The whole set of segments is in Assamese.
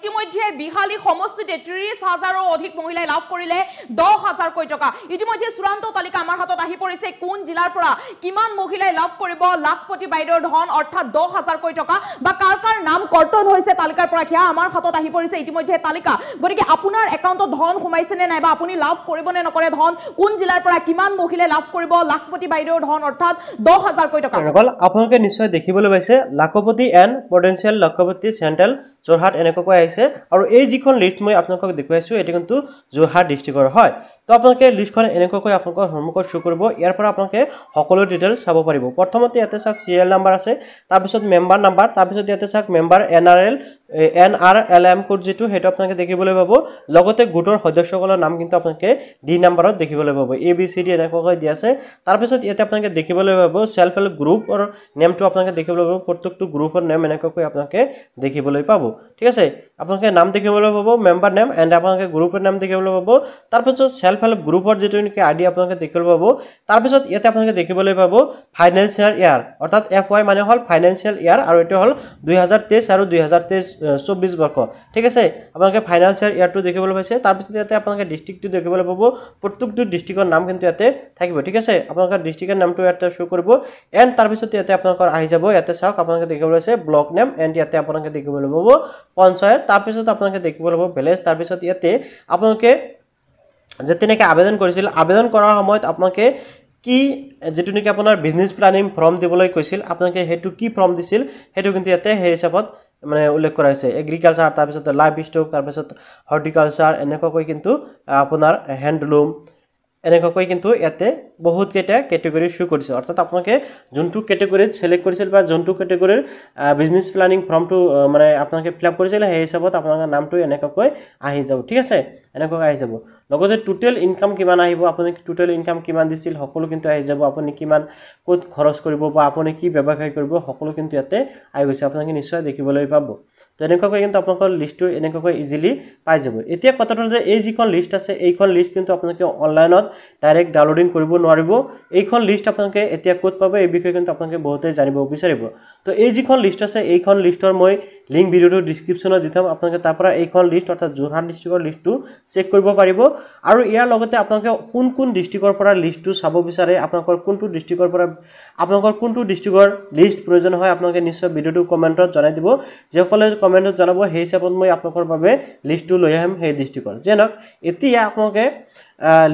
ইতিমধ্যে বিহালী সমষ্টিতে 30,000ৰো অধিক মহিলাই লাভ কৰিলে 10,000 কোটি টকা ইতিমধ্যে চূড়ান্ত তালিকা আমাৰ হাতত আহি পৰিছে কোন জিলাৰ পৰা কিমান মহিলাই লাভ কৰিব লাখপতি বাইদেউৰ ধন অৰ্থাৎ 10,000 কোটি টকা বা কাৰ কাৰ নাম কৰ্তন হৈছে তালিকাৰ পৰা কিয়া আমাৰ হাতত আহি পৰিছে ইতিমধ্যে তালিকা গতিকে আপোনাৰ একাউণ্টত ধন সোমাইছে নে নাই বা আপুনি লাভ কৰিব নে নকৰে ধন কোন জিলাৰ পৰা কিমান মহিলাই লাভ কৰিব লাখপতি বাইদেউৰ ধন অৰ্থাৎ 10,000 কোটি টকা আপোনালোকে নিশ্চয় দেখিবলৈ পাইছে Lakhpati and potential Lakhpati central Jorhat এনেকৈ আহিছে আৰু এই যিখন লিষ্ট মই আপোনালোকক দেখুৱাইছো এটি কিন্তু যোৰহাট ডিস্ট্ৰিক্টৰ হয় তো আপোনালোকে লিষ্টখন এনেকৈ আপোনালোকৰ হোমৱৰ্কত শো কৰিব ইয়াৰ পৰা আপোনালোকে সকলো ডিটেইলছ চাব পাৰিব প্ৰথমতে ইয়াতে চাওক সিৰিয়েল নাম্বাৰ আছে তাৰ পিছত মেম্বাৰ নাম্বাৰ তাৰ পিছত ইয়াতে চাওক মেম্বাৰ NRLM কোড যেটো হেটো আপোনালোকে দেখিবলৈ পাব লগতে গোটৰ সদস্যসকলৰ নাম কিন্তু আপোনালোকে ডি নাম্বাৰত দেখিবলৈ পাব ABCD এনেকৈ দিয়া আছে তাৰ পিছত ইয়াতে আপোনালোকে দেখিবলৈ পাব সেলফ হেল্প গ্ৰুপৰ নেমটো আপোনালোকে দেখিবলৈ পাব প্ৰত্যেকটো গ্ৰুপৰ নাম এনেকৈ আপোনালোকে দেখিবলৈ পাব ঠিক আছে আপোনালোকে নাম দেখিবলৈ পাব মেম্বাৰ নেম এণ্ড আপোনালোকে গ্ৰুপৰ নাম দেখিবলৈ পাব তাৰ পিছত সেলফ হেল্প গ্ৰুপৰ যেটো নেকি আইডি আপোনালোকে দেখিবলৈ পাব তাৰ পিছত ইয়াতে আপোনালোকে দেখিবলৈ পাব ফাইনান্সিয়েল ইয়াৰ অৰ্থাৎ FY মানে হল ফাইনান্সিয়েল ইয়াৰ আৰু এটো হল 2023 আৰু 2024 বৰ্ষ ঠিক আছে আপোনালোকে ফাইনান্সিয়েল ইয়াৰটো দেখিবলৈ পাইছে তাৰ পিছত ইয়াতে আপোনালোকে ডিস্ট্ৰিক্টটো দেখিবলৈ পাব প্ৰত্যেকটো ডিস্ট্ৰিক্টৰ নাম কিন্তু ইয়াতে থাকিব ঠিক আছে আপোনালোকৰ ডিস্ট্ৰিক্টৰ নামটো ইয়াতে শো কৰিব এণ্ড তাৰ পিছত ইয়াতে আপোনালোকৰ আহি যাব ইয়াতে চাওক আপোনালোকে দেখিবলৈ পাইছে ব্লক নেম এণ্ড ইয়াতে আপোনালোকে দেখিবলৈ পাব পঞ্চায়ত তাৰ পিছত আপোনালোকে দেখিবলৈ পাব ভিলেজ তাৰ পিছত ইয়াতে আপোনালোকে যেনেকৈ আবেদন কৰিছিল আবেদন কৰাৰ সময়ত আপোনালোকে কি যেটো নেকি আপোনাৰ বিজনেস প্ল্যানিং ফৰ্ম দিবলৈ কৈছিল আপোনালোকে হেতু কি ফৰ্ম দিছিল হেতু কিন্তু ইয়াতে হে হিচাপত মানে উল্লেখ কৰা হৈছে এগ্ৰিকালচাৰ তাৰ পিছত লাইভ ষ্টক তাৰ পিছত হৰ্টিকালচাৰ এনেকৈ কিন্তু আপোনাৰ হ্যান্ডলুম এনেকৈ কিন্তু ইয়াতে বহুত কেটা ক্যাটেগৰি শো কৰিছে অৰ্থাৎ আপোনালোকে যোনটো ক্যাটেগৰিত সিলেক্ট কৰিছিল বা যোনটো ক্যাটেগৰিৰ বিজনেস প্ল্যানিং ফৰ্মটো মানে আপোনালোকে ফিল আপ কৰিছিল সেই হিচাপত আপোনালোকৰ নামটো এনেকৈ আহি যাব ঠিক আছে এনেকৈ আহি যাব লগতে টোটাল ইনকাম কিমান আহিব আপুনি টোটাল ইনকাম কিমান দিছিল সকলো কিন্তু আহি যাব আপুনি কিমান কত খৰচ কৰিব বা আপুনি কি ব্যৱসায় কৰিব সকলো কিন্তু ইয়াতে আহি গৈছে আপোনালোকে নিশ্চয় দেখিবলৈ পাব তো এনেকৈ কিন্তু আপোনালোকৰ লিষ্টটো এনেকৈ ইজিলি পাই যাব এতিয়া কথাটো যে এই যিখন লিষ্ট আছে এইখন লিষ্ট কিন্তু আপোনালোকে অনলাইনত ডাইৰেক্ট ডাউনলোডিং কৰিব নোৱাৰিব এইখন লিষ্ট আপোনালোকে এতিয়া ক'ত পাব এই বিষয়ে কিন্তু আপোনালোকে বহুতে জানিব বিচাৰিব তো এই যিখন লিষ্ট আছে এইখন লিষ্টৰ মই লিংক ভিডিওটো ডেসক্ৰিপচনত দি থম আপোনালোকে তাৰ পৰা এইখন লিষ্ট অৰ্থাৎ যোৰহাট ডিস্ট্ৰিক্টৰ লিষ্টটো চেক কৰিব পাৰিব আৰু ইয়াৰ লগতে আপোনালোকে কোন ডিস্ট্ৰিক্টৰ পৰা লিষ্টটো চাব বিচাৰে আপোনালোকৰ কোনটো ডিস্ট্ৰিক্টৰ পৰা আপোনালোকৰ কোনটো ডিস্ট্ৰিক্টৰ লিষ্ট প্ৰয়োজন হয় আপোনালোকে নিশ্চয় ভিডিওটো কমেন্টত জনাই দিব যেসকলে কমেন্টত জনাব সেই হিচাপত মই আপোনালোকৰ বাবে লিষ্টটো লৈ আহিম সেই ডিস্ট্ৰিক্টৰ যেনক এতিয়া আপোনালোকে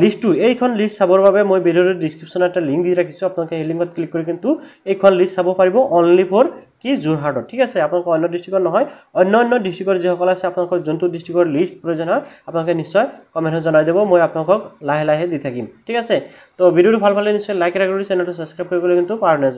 লিষ্টটো এইখন লিষ্ট চাবৰ বাবে মই ভিডিওৰ ডেসক্ৰিপচনত এটা লিংক দি ৰাখিছো আপোনালোকে এই লিংকত ক্লিক কৰি কিন্তু এইখন লিষ্ট চাব পাৰিব অনলি ফৰ কি যোৰহাটত ঠিক আছে আপোনালোকৰ অন্য ডিস্ট্ৰিক্টৰ নহয় অন্য ডিস্ট্ৰিক্টৰ যেসকল আছে আপোনালোকৰ যোনটো ডিস্ট্ৰিক্টৰ লিষ্ট প্ৰয়োজন হয় আপোনালোকে নিশ্চয় কমেন্টত জনাই দিব মই আপোনালোকক লাহে লাহে দি থাকিম ঠিক আছে তো ভিডিওটো ভাল পালে নিশ্চয় লাইক আৰু চেনেলটো সাবস্ক্ৰাইব কৰিবলৈ কিন্তু পাহৰি